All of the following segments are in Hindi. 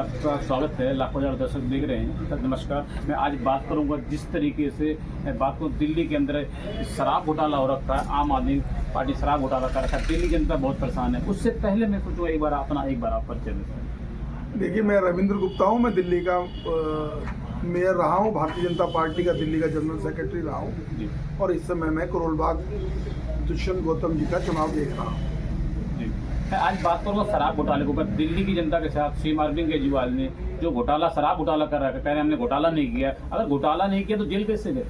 आपका स्वागत है। लाखों हजार दर्शक देख रहे हैं। सर नमस्कार। मैं आज बात करूंगा जिस तरीके से बात को दिल्ली के अंदर शराब घोटाला हो रखा है, आम आदमी पार्टी शराब घोटाला कर रखा है, दिल्ली की जनता बहुत परेशान है। उससे पहले मैं सोचूंगा एक बार आप परिचय दें। देखिए, मैं रविंद्र गुप्ता हूँ। मैं दिल्ली का मेयर रहा हूँ, भारतीय जनता पार्टी का दिल्ली का जनरल सेक्रेटरी रहा हूँ और इस समय मैं करोल बाग दुष्यंत गौतम जी का चुनाव देख रहा हूँ। मैं आज बात करूँगा शराब घोटाले के ऊपर। दिल्ली की जनता के साथ श्री अरविंद केजरीवाल ने जो घोटाला शराब घोटाला कर रहा है, कह रहे हैं हमने घोटाला नहीं किया। अगर घोटाला नहीं किया तो जेल कैसे गए?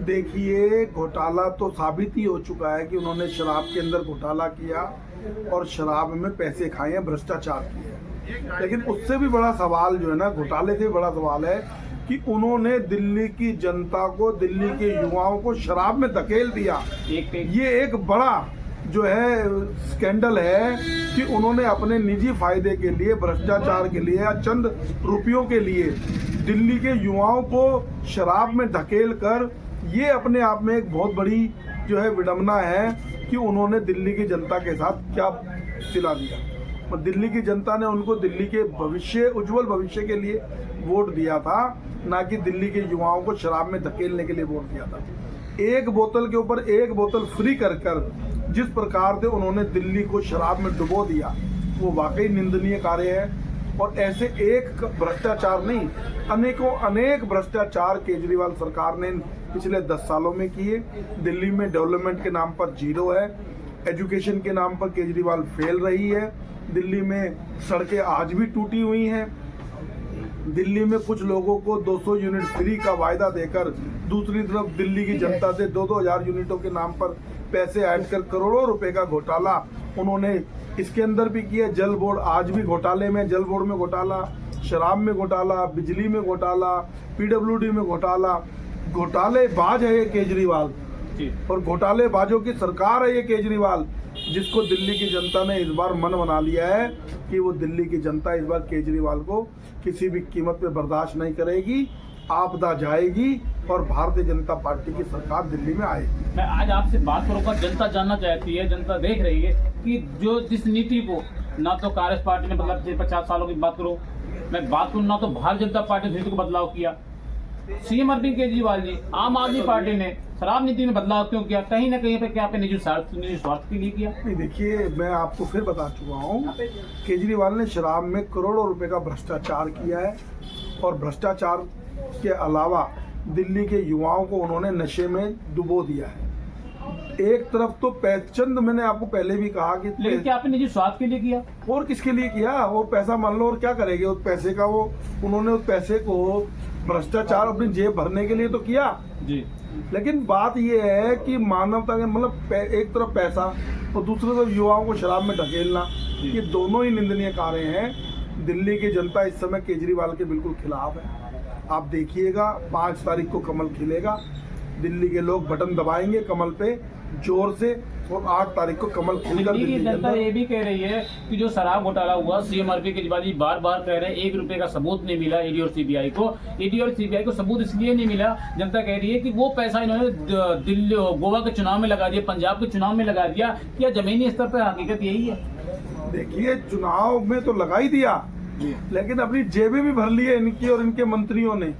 देखिए, घोटाला तो साबित ही हो चुका है कि उन्होंने शराब के अंदर घोटाला किया और शराब में पैसे खाए हैं, भ्रष्टाचार किया। लेकिन उससे भी बड़ा सवाल जो है ना, घोटाले से बड़ा सवाल है कि उन्होंने दिल्ली की जनता को, दिल्ली के युवाओं को शराब में धकेल दिया। ये एक बड़ा जो है स्कैंडल है कि उन्होंने अपने निजी फायदे के लिए, भ्रष्टाचार के लिए या चंद रुपयों के लिए दिल्ली के युवाओं को शराब में धकेल कर, ये अपने आप में एक बहुत बड़ी जो है विडंबना है कि उन्होंने दिल्ली की जनता के साथ क्या सिला दिया। और दिल्ली की जनता ने उनको दिल्ली के भविष्य, उज्जवल भविष्य के लिए वोट दिया था, ना कि दिल्ली के युवाओं को शराब में धकेलने के लिए वोट दिया था। एक बोतल के ऊपर एक बोतल फ्री कर जिस प्रकार से उन्होंने दिल्ली को शराब में डुबो दिया, वो वाकई निंदनीय कार्य है। और ऐसे एक भ्रष्टाचार नहीं, अनेक भ्रष्टाचार केजरीवाल सरकार ने पिछले 10 सालों में किए। दिल्ली में डेवलपमेंट के नाम पर जीरो है, एजुकेशन के नाम पर केजरीवाल फेल रही है, दिल्ली में सड़कें आज भी टूटी हुई हैं, दिल्ली में कुछ लोगों को 200 यूनिट फ्री का वायदा देकर दूसरी तरफ दिल्ली की जनता से 2-2 हज़ार यूनिटों के नाम पर पैसे ऐड कर करोड़ों रुपए का घोटाला उन्होंने इसके अंदर भी किया। जल बोर्ड आज भी घोटाले में, जल बोर्ड में घोटाला, शराब में घोटाला, बिजली में घोटाला, पीडब्ल्यूडी में घोटाला। घोटालेबाज है ये केजरीवाल और घोटालेबाजों की सरकार है ये केजरीवाल, जिसको दिल्ली की जनता ने इस बार मन बना लिया है कि वो दिल्ली की जनता इस बार केजरीवाल को किसी भी कीमत पे बर्दाश्त नहीं करेगी। आपदा जाएगी और भारतीय जनता पार्टी की सरकार दिल्ली में आएगी। मैं आज आपसे बात करूंगा, जनता जानना चाहती है, जनता देख रही है कि जो जिस नीति को ना तो कांग्रेस पार्टी ने मतलब 50 सालों की बात करूँ, मैं बात करूँ ना तो भारतीय जनता पार्टी ने नीति को बदलाव किया। सीएम अरविंद केजरीवाल जी, आम आदमी पार्टी ने शराब नीति में बदलाव क्यों किया? कहीं ना कहीं पे क्या आपने निजी स्वार्थ के लिए किया? नहीं, देखिए, मैं आपको फिर बता चुका हूँ, केजरीवाल ने शराब में करोड़ों रुपए का भ्रष्टाचार किया है और भ्रष्टाचार के अलावा दिल्ली के युवाओं को उन्होंने नशे में डुबो दिया है। एक तरफ तो चंद, मैंने आपको पहले भी कहा कि लेकिन क्या आपने निजी स्वार्थ के लिए किया? और किसके लिए किया? वो पैसा मान लो और क्या करेंगे उस पैसे का? वो उन्होंने उस पैसे को भ्रष्टाचार अपनी जेब भरने के लिए तो किया जी। लेकिन बात ये है कि मानवता के मतलब एक तरफ पैसा और दूसरी तरफ युवाओं को शराब में ढकेलना, ये दोनों ही निंदनीय कार्य हैं। दिल्ली की जनता इस समय केजरीवाल के बिल्कुल खिलाफ है। आप देखिएगा, 5 तारीख को कमल खिलेगा, दिल्ली के लोग बटन दबाएंगे कमल पे जोर से और 8 तारीख को कमल खिलकर दिल्ली की जनता ये भी कह रही है कि जो शराब घोटाला हुआ, सीएम अरविंद केजरीवाल जी बार-बार कह रहे हैं 1 रुपए का सबूत नहीं मिला ईडी और सीबीआई को सबूत इसलिए नहीं मिला, जनता कह रही है कि वो पैसा इन्होंने दिल्ली गोवा के चुनाव में लगा दिया, पंजाब के चुनाव में लगा दिया। क्या जमीनी स्तर पर हकीकत यही है? देखिए, चुनाव में तो लगा ही दिया, लेकिन अपनी जेबें भी भर ली है इनकी और इनके मंत्रियों ने।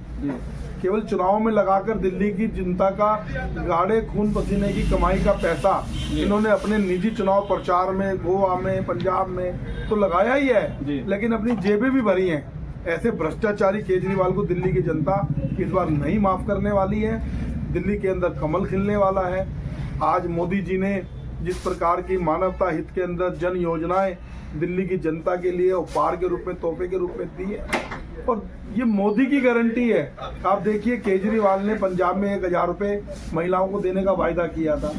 केवल चुनाव में लगाकर दिल्ली की जनता का गाढ़े खून पसीने की कमाई का पैसा इन्होंने अपने निजी चुनाव प्रचार में, गोवा में, पंजाब में तो लगाया ही है, लेकिन अपनी जेबें भी भरी हैं। ऐसे भ्रष्टाचारी केजरीवाल को दिल्ली की जनता इस बार नहीं माफ करने वाली है। दिल्ली के अंदर कमल खिलने वाला है। आज मोदी जी ने जिस प्रकार की मानवता हित के अंदर जन योजनाएं दिल्ली की जनता के लिए उपहार के रूप में, तोहफे के रूप में दी है और ये मोदी की गारंटी है। आप देखिए, केजरीवाल ने पंजाब में 1000 रुपए महिलाओं को देने का वायदा किया था,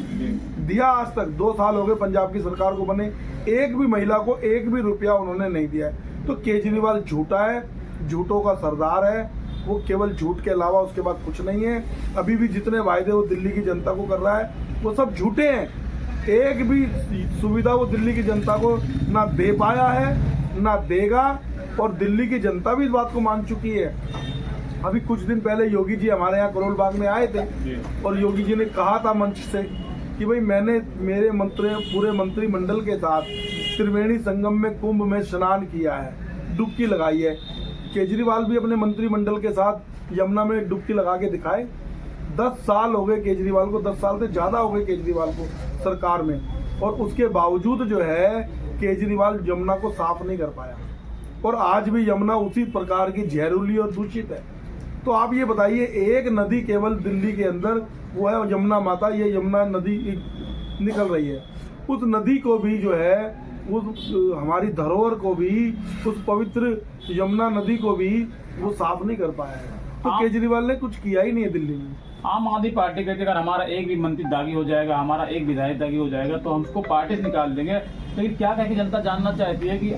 दिया? आज तक 2 साल हो गए पंजाब की सरकार को बने, एक भी महिला को 1 भी रुपया उन्होंने नहीं दिया है। तो केजरीवाल झूठा है, झूठों का सरदार है। वो केवल झूठ के अलावा उसके बाद कुछ नहीं है। अभी भी जितने वायदे वो दिल्ली की जनता को कर रहा है वो सब झूठे हैं। एक भी सुविधा वो दिल्ली की जनता को ना दे पाया है, ना देगा और दिल्ली की जनता भी इस बात को मान चुकी है। अभी कुछ दिन पहले योगी जी हमारे यहाँ करोल बाग में आए थे और योगी जी ने कहा था मंच से कि भाई मैंने पूरे मंत्रिमंडल के साथ त्रिवेणी संगम में, कुंभ में स्नान किया है। डुबकी लगाई है। केजरीवाल भी अपने मंत्रिमंडल के साथ यमुना में डुबकी लगा के दिखाए। 10 साल हो गए केजरीवाल को, 10 साल से ज़्यादा हो गए केजरीवाल को सरकार में, और उसके बावजूद जो है केजरीवाल यमुना को साफ नहीं कर पाया, और आज भी यमुना उसी प्रकार की जहरीली और दूषित है। तो आप ये बताइए, एक नदी केवल दिल्ली के अंदर वो है यमुना माता, ये यमुना नदी निकल रही है। उस नदी को भी जो है, उस हमारी धरोहर को भी, उस पवित्र यमुना नदी को भी वो साफ नहीं कर पाया है। तो केजरीवाल ने कुछ किया ही नहीं है दिल्ली में। आम आदमी पार्टी कहती है अगर हमारा एक भी मंत्री दागी हो जाएगा, हमारा एक विधायक दागी हो जाएगा तो हम उसको पार्टी से निकाल देंगे। लेकिन क्या कहे कि जनता जानना चाहती है कि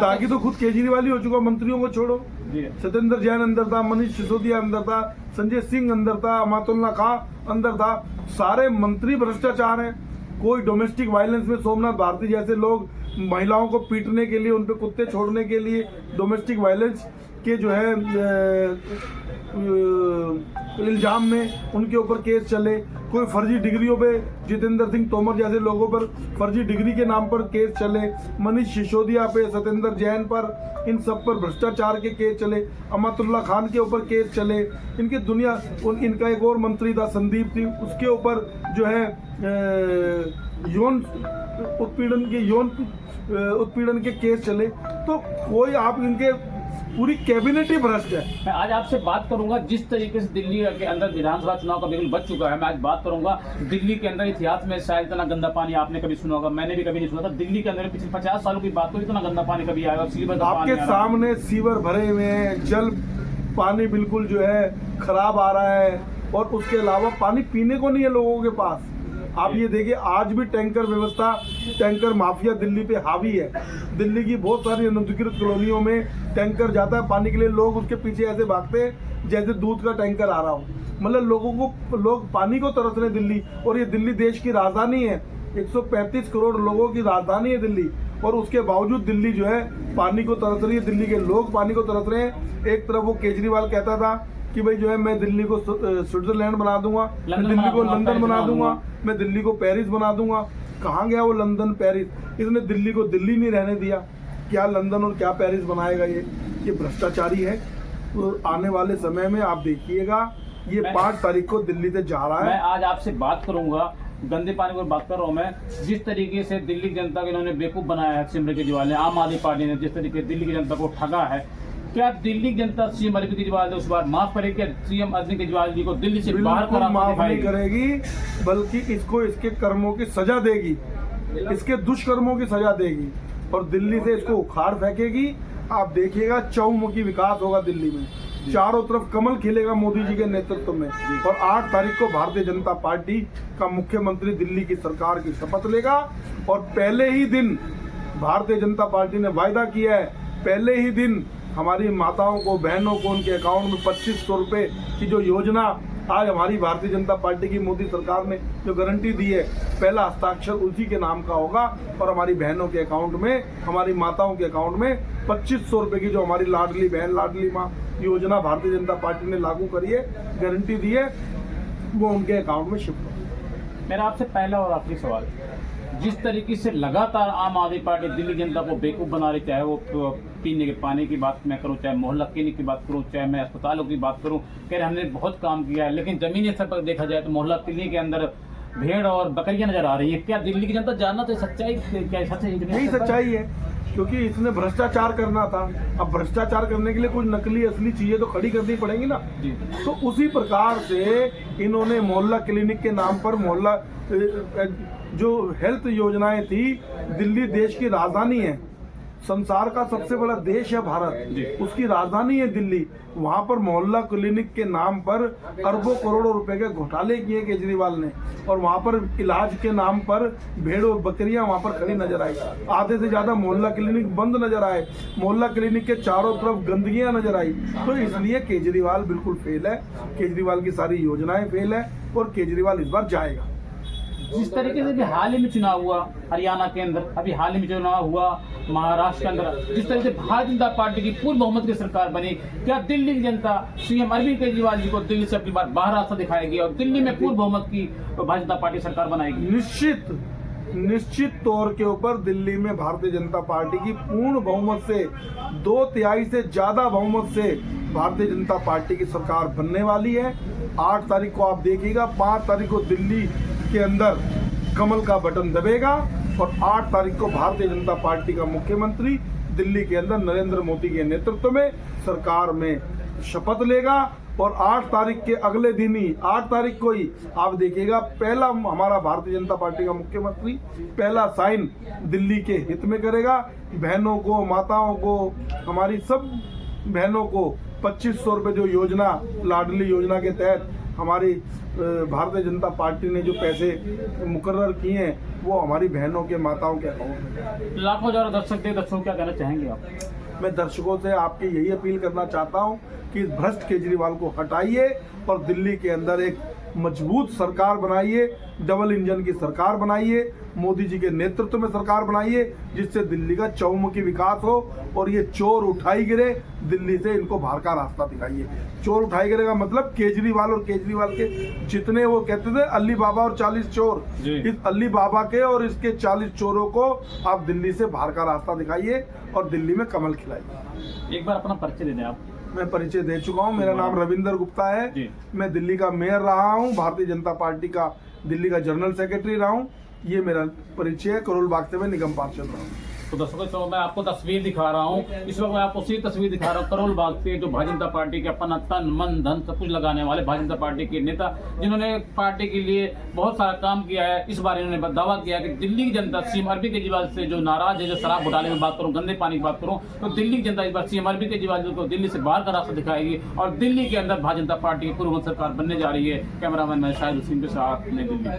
दागी तो खुद केजरीवाल ही हो चुका। मंत्रियों को छोड़ो, जी, सत्येंद्र जैन अंदर था, मनीष सिसोदिया अंदर था, संजय सिंह अंदर था, अमातुल्ला खां अंदर था। सारे मंत्री भ्रष्टाचार हैं। कोई डोमेस्टिक वायलेंस में सोमनाथ भारती जैसे लोग महिलाओं को पीटने के लिए, उन पे कुत्ते छोड़ने के लिए डोमेस्टिक वायलेंस के जो है इल्जाम में उनके ऊपर केस चले। कोई फर्जी डिग्रियों पे जितेंद्र सिंह तोमर जैसे लोगों पर फर्जी डिग्री के नाम पर केस चले। मनीष सिसोदिया पे, सत्येंद्र जैन पर, इन सब पर भ्रष्टाचार के केस चले। अमातुल्ला खान के ऊपर केस चले। इनका एक और मंत्री था संदीप सिंह, उसके ऊपर जो है यौन उत्पीड़न के केस चले। तो कोई आप इनके पूरी कैबिनेट ही भ्रष्ट है। मैं आज आपसे बात करूंगा जिस तरीके से दिल्ली के अंदर विधानसभा चुनाव का बिल्कुल बच चुका है। मैं आज बात करूंगा दिल्ली के अंदर इतिहास में शायद इतना गंदा पानी आपने कभी सुना होगा, मैंने भी कभी नहीं सुना था। दिल्ली के अंदर पिछले 50 सालों की बात करो, इतना गंदा पानी कभी आएगा? सीवर आपके सामने सीवर भरे हुए हैं, जल पानी बिल्कुल जो है खराब आ रहा है, और उसके अलावा पानी पीने को नहीं है लोगों के पास। आप ये देखिए, आज भी टैंकर व्यवस्था, टैंकर माफिया दिल्ली पे हावी है। दिल्ली की बहुत सारी अनधिकृत कॉलोनियों में टैंकर जाता है पानी के लिए, लोग उसके पीछे ऐसे भागते हैं जैसे दूध का टैंकर आ रहा हो। मतलब लोग पानी को तरस रहे दिल्ली, और ये दिल्ली देश की राजधानी है, 135 करोड़ लोगों की राजधानी है दिल्ली, और उसके बावजूद दिल्ली जो है पानी को तरस रही है। दिल्ली के लोग पानी को तरस रहे हैं। एक तरफ वो केजरीवाल कहता था कि भाई जो है मैं दिल्ली को स्विट्जरलैंड बना दूंगा, मैं दिल्ली को लंदन बना दूंगा, मैं दिल्ली को पेरिस बना दूंगा। कहाँ गया वो लंदन पेरिस? इसने दिल्ली को दिल्ली नहीं रहने दिया। क्या लंदन और क्या पेरिस बनाएगा? ये भ्रष्टाचारी है। तो आने वाले समय में आप देखिएगा, ये 5 तारीख को दिल्ली से जा रहा है। मैं आज आपसे बात करूंगा, गंदे पानी पर बात कर रहा हूँ मैं। जिस तरीके से दिल्ली की जनता को इन्होंने बेवकूफ बनाया है, सिमरन केजरीवाल ने, आम आदमी पार्टी ने जिस तरीके से दिल्ली की जनता को ठगा है, क्या दिल्ली की जनता सीएम अरविंद केजरीवाल उस बार माफ करेगी? क्या सीएम अरविंद केजरीवाल जी को दिल्ली से बाहर माफ नहीं करेगी, बल्कि इसको इसके कर्मों की सजा देगी, इसके दुष्कर्मों की सजा देगी, और दिल्ली से इसको उखाड़ फेंकेगी। आप देखिएगा चौमुखी विकास होगा दिल्ली में, चारों तरफ कमल खिलेगा मोदी जी के नेतृत्व में। और 8 तारीख को भारतीय जनता पार्टी का मुख्यमंत्री दिल्ली की सरकार की शपथ लेगा, और पहले ही दिन भारतीय जनता पार्टी ने वायदा किया है, पहले ही दिन हमारी माताओं को, बहनों को, उनके अकाउंट में 2500 रुपये की जो योजना आज हमारी भारतीय जनता पार्टी की मोदी सरकार ने जो गारंटी दी है, पहला हस्ताक्षर उसी के नाम का होगा, और हमारी बहनों के अकाउंट में, हमारी माताओं के अकाउंट में 2500 रुपये की जो हमारी लाडली बहन लाडली माँ योजना भारतीय जनता पार्टी ने लागू करी है, गारंटी दी है, वो उनके अकाउंट में शिफ्ट होगा। मेरा आपसे पहला और आखिरी सवाल, जिस तरीके से लगातार आम आदमी पार्टी दिल्ली जनता को बेवकूफ़ बना रही, चाहे वो पीने के पानी की बात मैं करूं, चाहे मोहल्ला क्लिनिक की बात करूं, चाहे मैं अस्पतालों की बात करूं, कह रहे हमने बहुत काम किया है, लेकिन जमीनी स्तर पर देखा जाए तो मोहल्ला क्लिनिक के अंदर भेड़ और बकरियां नजर आ रही है। क्या दिल्ली की जनता जानना तो सच्चाई क्या यही सच्चाई है? क्योंकि इसने भ्रष्टाचार करना था। अब भ्रष्टाचार करने के लिए कुछ नकली असली चीजें तो खड़ी करनी पड़ेंगी ना। तो उसी प्रकार से इन्होंने मोहल्ला क्लिनिक के नाम पर मोहल्ला जो हेल्थ योजनाएं थी, दिल्ली देश की राजधानी है, संसार का सबसे बड़ा देश है भारत, उसकी राजधानी है दिल्ली, वहां पर मोहल्ला क्लिनिक के नाम पर अरबों करोड़ों रुपए के घोटाले किए केजरीवाल ने, और वहां पर इलाज के नाम पर भेड़ और बकरियां वहां पर खड़ी नजर आई। आधे से ज्यादा मोहल्ला क्लिनिक बंद नजर आए, मोहल्ला क्लिनिक के चारों तरफ गंदगियां नजर आई। तो इसलिए केजरीवाल बिल्कुल फेल है, केजरीवाल की सारी योजनाएं फेल है, और केजरीवाल इस बार जाएगा। जिस तरीके से भी हाल ही में चुनाव हुआ हरियाणा के अंदर, अभी हाल ही में चुनाव हुआ महाराष्ट्र के अंदर, जिस तरह से भारतीय जनता पार्टी की पूर्ण बहुमत की सरकार बनी, क्या दिल्ली की जनता सीएम अरविंद केजरीवाल जी को दिल्ली से अपनी बार बाहर रास्ता दिखाएगी और दिल्ली में पूर्ण बहुमत की भारतीय जनता पार्टी सरकार बनाएगी? निश्चित तौर के ऊपर दिल्ली में भारतीय जनता पार्टी की पूर्ण बहुमत से 2/3 से ज्यादा बहुमत से भारतीय जनता पार्टी की सरकार बनने वाली है। 8 तारीख को आप देखिएगा, 5 तारीख को दिल्ली के अंदर कमल का बटन दबेगा और 8 तारीख को भारतीय जनता पार्टी का मुख्यमंत्री दिल्ली के अंदर नरेंद्र मोदी के नेतृत्व में सरकार में शपथ लेगा। और 8 तारीख के अगले दिन ही, 8 तारीख को ही आप देखिएगा, पहला हमारा भारतीय जनता पार्टी का मुख्यमंत्री पहला साइन दिल्ली के हित में करेगा। बहनों को, माताओं को, हमारी सब बहनों को 2500 रुपये जो योजना, लाडली योजना के तहत हमारी भारतीय जनता पार्टी ने जो पैसे मुकर्रर किए हैं वो हमारी बहनों के, माताओं के अकाउंट में। लाखों हजारों दर्शकों क्या कहना चाहेंगे आप? मैं दर्शकों से आपकी यही अपील करना चाहता हूं कि इस भ्रष्ट केजरीवाल को हटाइए और दिल्ली के अंदर एक मजबूत सरकार बनाइए, डबल इंजन की सरकार बनाइए, मोदी जी के नेतृत्व में सरकार बनाइए, जिससे दिल्ली का चौमुखी विकास हो और ये चोर उठाई गिरे, दिल्ली से इनको बाहर का रास्ता दिखाइए। चोर उठाई गिरे का मतलब केजरीवाल और केजरीवाल के जितने, वो कहते थे अली बाबा और 40 चोर, इस अली बाबा के और इसके 40 चोरों को आप दिल्ली से बाहर का रास्ता दिखाइए और दिल्ली में कमल खिलाइए। एक बार अपना परिचय दे दें आप। मैं परिचय दे चुका हूं, मेरा नाम रविंदर गुप्ता है। मैं दिल्ली का मेयर रहा हूं, भारतीय जनता पार्टी का दिल्ली का जनरल सेक्रेटरी रहा हूं। ये मेरा परिचय है। करोल बाग से मैं निगम पार्षद रहा हूं। तो दर्शकों, मैं आपको तस्वीर दिखा रहा हूँ। इस वक्त मैं आपको उसी तस्वीर दिखा रहा हूँ करोल बाग से, जो भारतीय जनता पार्टी के अपना तन मन धन सब कुछ लगाने वाले भारतीय जनता पार्टी के नेता, जिन्होंने पार्टी के लिए बहुत सारा काम किया है। इस बार इन्होंने दावा किया कि दिल्ली की जनता सीएम अरविंद केजरीवाल से जो नाराज है, जो शराब घोटाले में बात करूँ, गंदे पानी की बात करूँ, तो दिल्ली की जनता इस बार सीएम अरविंद केजरीवाल को दिल्ली से बाहर का रास्ता दिखाएगी और दिल्ली के अंदर भारतीय जनता पार्टी की पूर्व सरकार बनने जा रही है। कैमरामैन मैं शाहिद हुसैन के साथ नई दिल्ली।